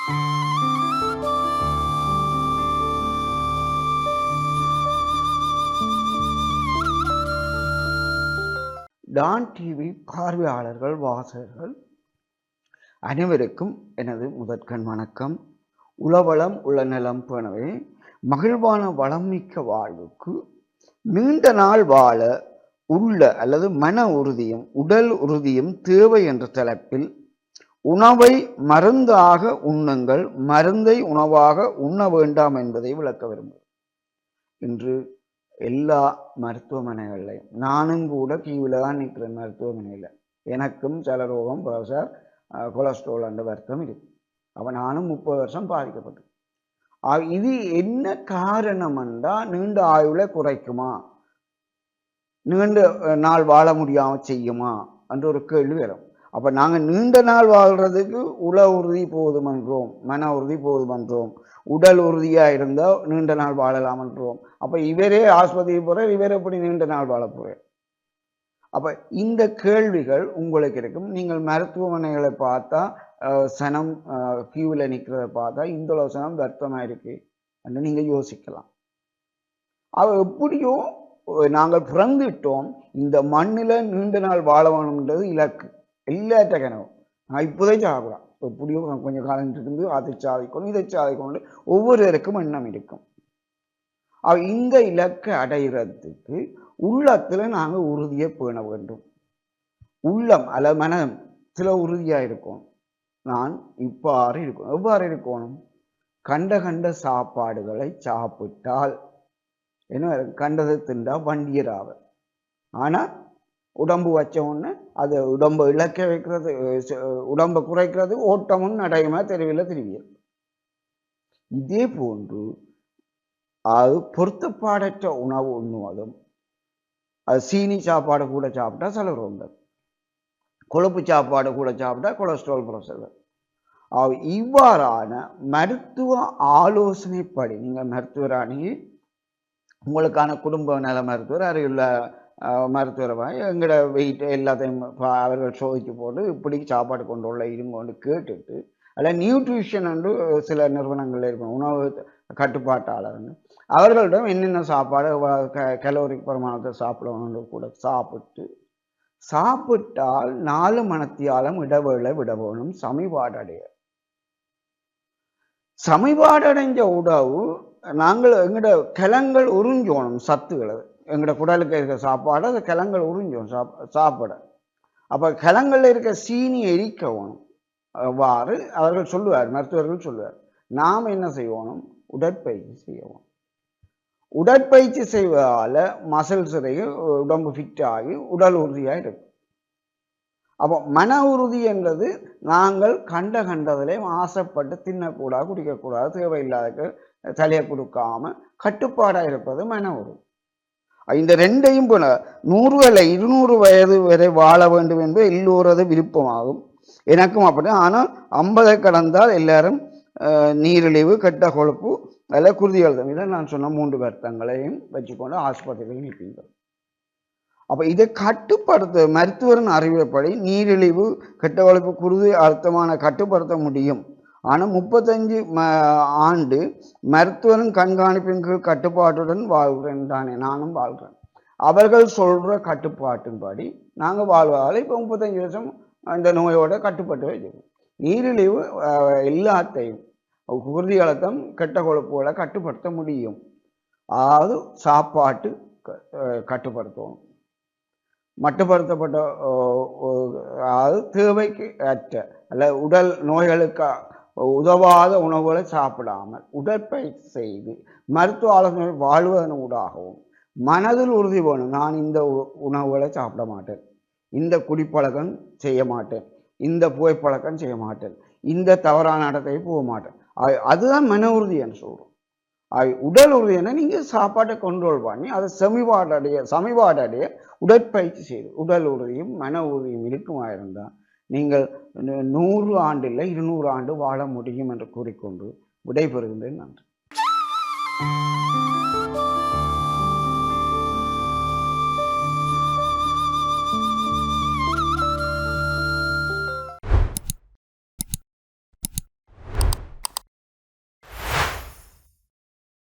Don TV பார்வையாளர்கள் வாசகர்கள் அனைவருக்கும் எனது முதற்கண் வணக்கம். உளவளம் உளநலம் பேணவே மகிழ்வான வளமிக்க வாழ்வுக்கு நீண்ட நாள் வாழ உள்ள அல்லது மன உறுதியும் உடல் உறுதியும் தேவை என்ற தலைப்பில் உணவை மருந்தாக உண்ணுங்கள், மருந்தை உணவாக உண்ண வேண்டாம் என்பதை விளக்க விரும்புகிறேன். இன்று எல்லா மருத்துவமனைகள்லையும் நானும் கூட கியூவில் தான் நிற்கிறேன். மருத்துவமனையில் எனக்கும் சில ரோகம், ப்ரெஷர், கொலஸ்ட்ரால் என்ற வருத்தம் இருக்கு. அப்போ நானும் 30 வருஷம் பாதிக்கப்பட்டேன். இது என்ன காரணம் என்றால் நீண்ட ஆயுளை குறைக்குமா, நீண்ட நாள் வாழ முடியாமல் செய்யுமா என்ற ஒரு கேள்வி வரும். அப்போ நாங்கள் நீண்ட நாள் வாழ்கிறதுக்கு உள உறுதி போதுமன்றோம், மன உறுதி போதுமன்றோம், உடல் உறுதியாக இருந்தால் நீண்ட நாள் வாழலாம் என்றோம். அப்போ இவரே ஆஸ்பத்திரி போகிறார், இவர் எப்படி நீண்ட நாள் வாழ போகிறார்? அப்போ இந்த கேள்விகள் உங்களுக்கு இருக்கும். நீங்கள் மருத்துவமனைகளை பார்த்தா சனம் கியூவில் நிற்கிறத பார்த்தா இந்த சனம் வருத்தமாக இருக்கு என்று நீங்கள் யோசிக்கலாம். எப்படியோ நாங்கள் பிறந்துட்டோம், இந்த மண்ணில் நீண்ட நாள் வாழ வேணும்ன்றது இலக்கு, எல்லாற்ற கனவு. நான் இப்போதே சாப்பிடலாம், எப்படியோ கொஞ்சம் காலம் இருந்து அதை சாதிக்கணும், இதை சாதிக்கணும், ஒவ்வொருவருக்கும் எண்ணம் இருக்கும். இந்த இலக்கை அடைகிறதுக்கு உள்ளத்துல நாங்கள் உறுதியை பேண வேண்டும். உள்ளம் அல்ல மனம் சில உறுதியா இருக்கும். நான் இவ்வாறு இருக்கும். எவ்வாறு இருக்கணும்? கண்ட கண்ட சாப்பாடுகளை சாப்பிட்டால் என்ன, கண்டதை திண்டா வண்டியராக. ஆனா உடம்பு வச்ச உடனே அது உடம்பை இழக்க வைக்கிறது, உடம்பை குறைக்கிறது, ஓட்டமும் நடையுமா தெருவில் திருவியல். இதே போன்று அது பொருத்தப்பாடற்ற உணவு உண்ணுவதும், அது சீனி சாப்பாடு கூட சாப்பிட்டா செலவு, கொழுப்பு சாப்பாடு கூட சாப்பிட்டா கொலஸ்ட்ரால் ப்ரெஷர். இவ்வாறான மருத்துவ ஆலோசனைப்படி நீங்கள் மருத்துவராணி உங்களுக்கான குடும்ப நல மருத்துவர் அருகிலுள்ள மருத்துவரை எங்களோட வெயிட் எல்லாத்தையும் அவர்கள் சோதித்து போட்டு இப்படி சாப்பாடு கொண்டு இருங்கொண்டு கேட்டுட்டு, அல்ல நியூட்ரிஷன் என்று சில நிறுவனங்கள் இருக்கும், உணவு கட்டுப்பாட்டாளர்னு, அவர்களிடம் என்னென்ன சாப்பாடு கலோரி பிரமாணத்தை சாப்பிடணும்னு கூட சாப்பிட்டால் 4 மணித்தியாலம் இடைவேளை விட வேணும் சமிபாடடைய. சமிபாடடைஞ்ச உணவு நாங்கள் எங்களோட கிழங்கள் உறிஞ்சோணும், சத்துக்களை எங்களோட குடலுக்கு இருக்க சாப்பாடு அந்த கிழங்கள் உறிஞ்சோம் சாப்பிட. அப்போ கிழங்குல இருக்க சீனி எரிக்கணும். அவ்வாறு அவர்கள் சொல்லுவார், மருத்துவர்கள் சொல்லுவார். நாம் என்ன செய்வோம்? உடற்பயிற்சி செய்வோம். உடற்பயிற்சி செய்வதால மசில்ஸ் உடம்பு ஃபிட் ஆகி உடல் உறுதியாக இருக்கும். அப்போ மன உறுதி என்றது நாங்கள் கண்டதிலே ஆசைப்பட்டு தின்னக்கூடாது, குடிக்கக்கூடாது, தேவையில்லாத தலையை கொடுக்காம கட்டுப்பாடாக இருப்பது மன உறுதி. இந்த ரெண்டையும் போல 100 அல்ல 200 வயது வரை வாழ வேண்டும் என்பது எல்லோரது விருப்பமாகும், எனக்கும் அப்படி. ஆனால் 50 கடந்தால் எல்லாரும் நீரிழிவு, கெட்ட கொழுப்பு, அதில் குருதிகள் தான். இதை நான் சொன்ன 3 வருத்தங்களையும் வச்சுக்கொண்டு ஆஸ்பத்திரியில் நிற்பீர்கள். அப்போ இதை கட்டுப்படுத்த மருத்துவரின் அறிவுரைப்படி நீரிழிவு, கெட்ட கொழுப்பு, குருதி அழுத்தமான கட்டுப்படுத்த முடியும். ஆனால் 35 ஆண்டு மருத்துவரின் கண்காணிப்பின் கீழ் கட்டுப்பாட்டுடன் வாழ்கிறேன் தானே, நானும் வாழ்கிறேன். அவர்கள் சொல்ற கட்டுப்பாட்டின்படி நாங்கள் வாழ்வதால் இப்போ 35 வருஷம் அந்த நோயோட கட்டுப்பட்டு வச்சிருக்கோம். நீரிழிவு எல்லாத்தையும், குருதி அழுத்தம், கெட்ட கொழுப்புகளை கட்டுப்படுத்த முடியும். அதாவது சாப்பாட்டு கட்டுப்படுத்தணும், மட்டுப்படுத்தப்பட்ட, அதாவது தேவைக்கு அற்ற அல்ல உடல் நோய்களுக்கு உதவாத உணவுகளை சாப்பிடாமல் உடற்பயிற்சி செய்து மருத்துவ ஆலோசனை வாழ்வதன் ஊடாகவும் மனதில் உறுதி வேணும். நான் இந்த உணவுகளை சாப்பிட மாட்டேன், இந்த குடிப்பழக்கம் செய்ய மாட்டேன், இந்த புகைப்பழக்கம் செய்ய மாட்டேன், இந்த தவறான இடத்தை போக மாட்டேன். அதுதான் மன உறுதி என்று சொல்றோம். உடல் உறுதி என்ன, நீங்க சாப்பாட்டை கண்ட்ரோல் பண்ணி அதை சமிபாடடைய உடற்பயிற்சி செய்து உடல் உறுதியும் மன உறுதியும் இருக்குமா இருந்தால் நீங்கள் 100 ஆண்டு இல்லை 200 ஆண்டு வாழ முடியும் என்று கூறிக்கொண்டு விடைபெறுகின்றேன். நன்றி.